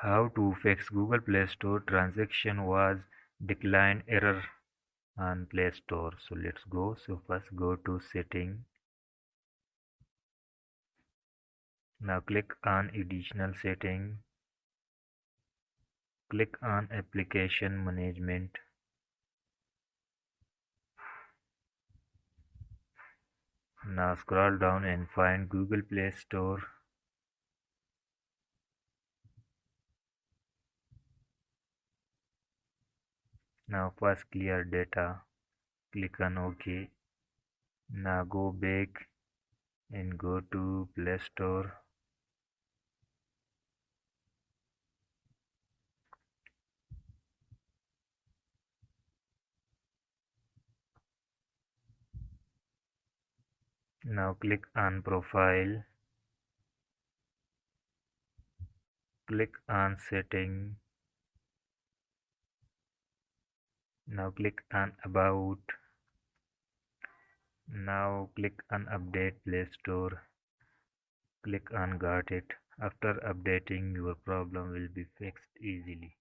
How to fix Google Play Store transaction was declined error on Play Store. So let's go. So first go to setting. Now click on additional setting. Click on application management. Now scroll down and find Google Play Store. Now first clear data. Click on OK. Now go back and go to Play Store. Now click on Profile. Click on Setting. Now click on About. Now click on Update Play Store. Click on Got It. After updating, your problem will be fixed easily.